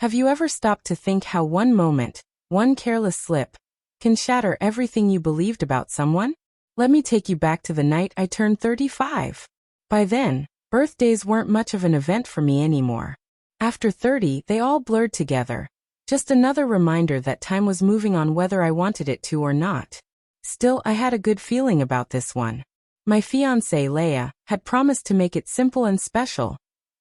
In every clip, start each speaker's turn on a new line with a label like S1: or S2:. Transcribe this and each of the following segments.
S1: Have you ever stopped to think how one moment, one careless slip, can shatter everything you believed about someone? Let me take you back to the night I turned 35. By then, birthdays weren't much of an event for me anymore. After 30, they all blurred together. Just another reminder that time was moving on whether I wanted it to or not. Still, I had a good feeling about this one. My fiancée, Leia, had promised to make it simple and special.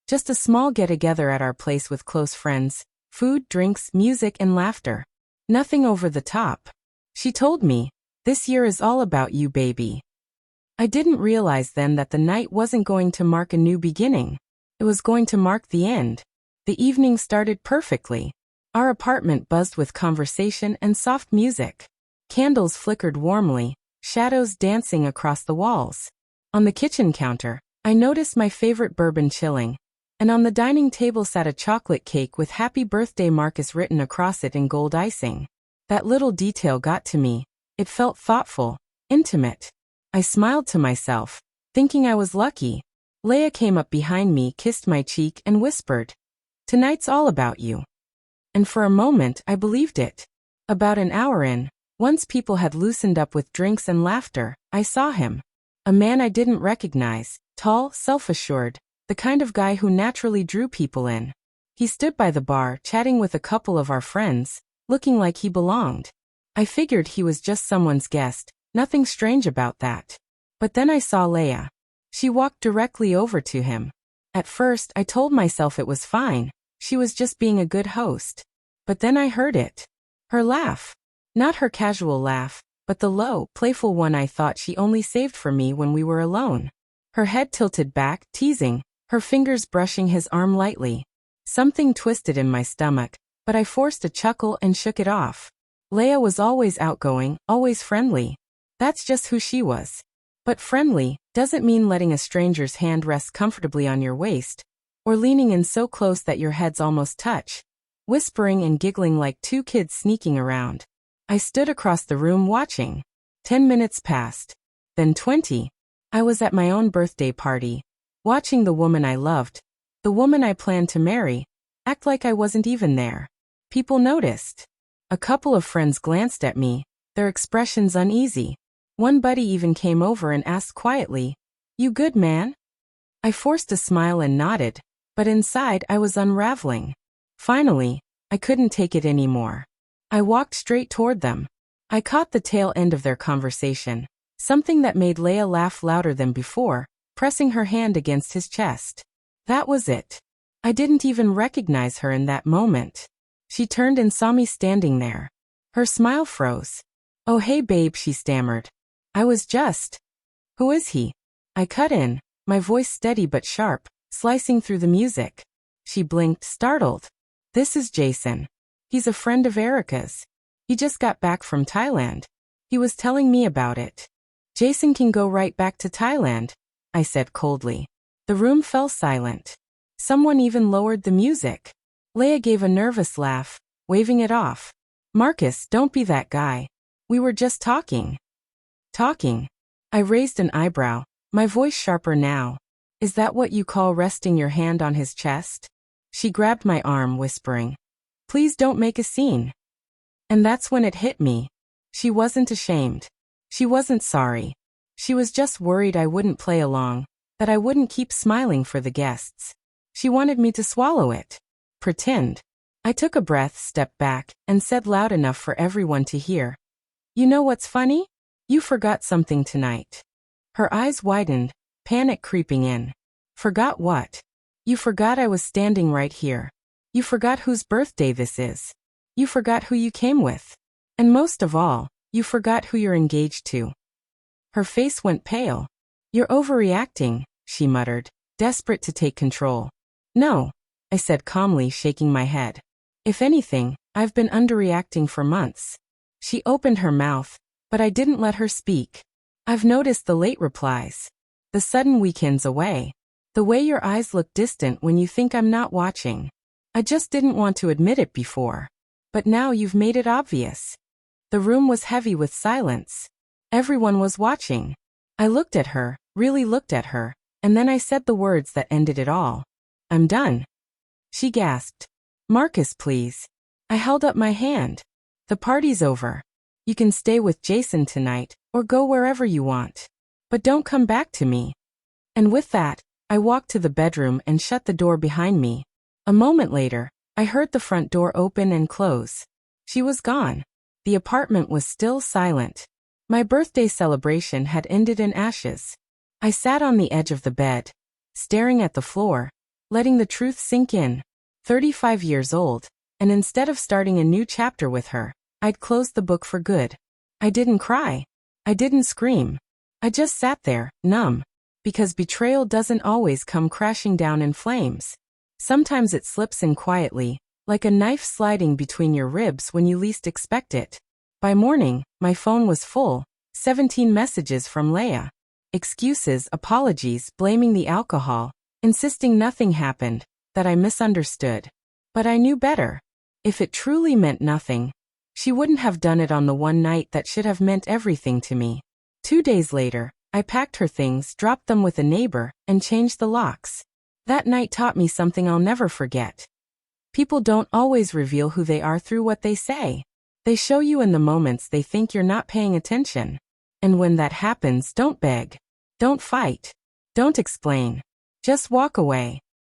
S1: Just a small get-together at our place with close friends, food, drinks, music, and laughter. Nothing over the top. She told me, "This year is all about you, baby." I didn't realize then that the night wasn't going to mark a new beginning. It was going to mark the end. The evening started perfectly. Our apartment buzzed with conversation and soft music. Candles flickered warmly, shadows dancing across the walls. On the kitchen counter, I noticed my favorite bourbon chilling, and on the dining table sat a chocolate cake with "Happy Birthday Marcus" written across it in gold icing. That little detail got to me. It felt thoughtful, intimate. I smiled to myself, thinking I was lucky. Leia came up behind me, kissed my cheek, and whispered, "Tonight's all about you." And for a moment, I believed it. About an hour in, once people had loosened up with drinks and laughter, I saw him. A man I didn't recognize, tall, self-assured, the kind of guy who naturally drew people in. He stood by the bar, chatting with a couple of our friends, looking like he belonged. I figured he was just someone's guest, nothing strange about that. But then I saw Leia. She walked directly over to him. At first, I told myself it was fine. She was just being a good host. But then I heard it. Her laugh. Not her casual laugh, but the low, playful one I thought she only saved for me when we were alone. Her head tilted back, teasing, her fingers brushing his arm lightly. Something twisted in my stomach, but I forced a chuckle and shook it off. Leia was always outgoing, always friendly. That's just who she was. But friendly doesn't mean letting a stranger's hand rest comfortably on your waist, or leaning in so close that your heads almost touch, whispering and giggling like two kids sneaking around. I stood across the room watching. 10 minutes passed. Then 20. I was at my own birthday party, watching the woman I loved, the woman I planned to marry, act like I wasn't even there. People noticed. A couple of friends glanced at me, their expressions uneasy. One buddy even came over and asked quietly, "You good, man?" I forced a smile and nodded, but inside I was unraveling. Finally, I couldn't take it anymore. I walked straight toward them. I caught the tail end of their conversation, something that made Leia laugh louder than before, pressing her hand against his chest. That was it. I didn't even recognize her in that moment. She turned and saw me standing there. Her smile froze. "Oh hey babe," she stammered. I was just... "Who is he?" I cut in, my voice steady but sharp, slicing through the music. She blinked, startled. "This is Jason. He's a friend of Erica's. He just got back from Thailand. He was telling me about it." "Jason can go right back to Thailand," I said coldly. The room fell silent. Someone even lowered the music. Leia gave a nervous laugh, waving it off. "Marcus, don't be that guy. We were just talking." "Talking?" I raised an eyebrow, my voice sharper now. "Is that what you call resting your hand on his chest?" She grabbed my arm, whispering, "Please don't make a scene." And that's when it hit me. She wasn't ashamed. She wasn't sorry. She was just worried I wouldn't play along, that I wouldn't keep smiling for the guests. She wanted me to swallow it. Pretend. I took a breath, stepped back, and said loud enough for everyone to hear, "You know what's funny? You forgot something tonight." Her eyes widened, panic creeping in. "Forgot what?" "You forgot I was standing right here. You forgot whose birthday this is. You forgot who you came with. And most of all, you forgot who you're engaged to." Her face went pale. "You're overreacting," she muttered, desperate to take control. "No," I said calmly, shaking my head. "If anything, I've been underreacting for months." She opened her mouth, but I didn't let her speak. "I've noticed the late replies. The sudden weekends away. The way your eyes look distant when you think I'm not watching. I just didn't want to admit it before. But now you've made it obvious." The room was heavy with silence. Everyone was watching. I looked at her, really looked at her, and then I said the words that ended it all. "I'm done." She gasped. Marcus, please. I held up my hand. The party's over. You can stay with Jason tonight, or go wherever you want. But don't come back to me. And with that, I walked to the bedroom and shut the door behind me. A moment later, I heard the front door open and close. She was gone. The apartment was still silent. My birthday celebration had ended in ashes. I sat on the edge of the bed, staring at the floor, letting the truth sink in. 35 years old, and instead of starting a new chapter with her, I'd closed the book for good. I didn't cry. I didn't scream. I just sat there, numb. Because betrayal doesn't always come crashing down in flames. Sometimes it slips in quietly, like a knife sliding between your ribs when you least expect it. By morning, my phone was full, 17 messages from Leia. Excuses, apologies, blaming the alcohol, insisting nothing happened, that I misunderstood. But I knew better. If it truly meant nothing, she wouldn't have done it on the one night that should have meant everything to me. 2 days later, I packed her things, dropped them with a neighbor, and changed the locks. That night taught me something I'll never forget. People don't always reveal who they are through what they say. They show you in the moments they think you're not paying attention. And when that happens, don't beg. Don't fight. Don't explain. Just walk away.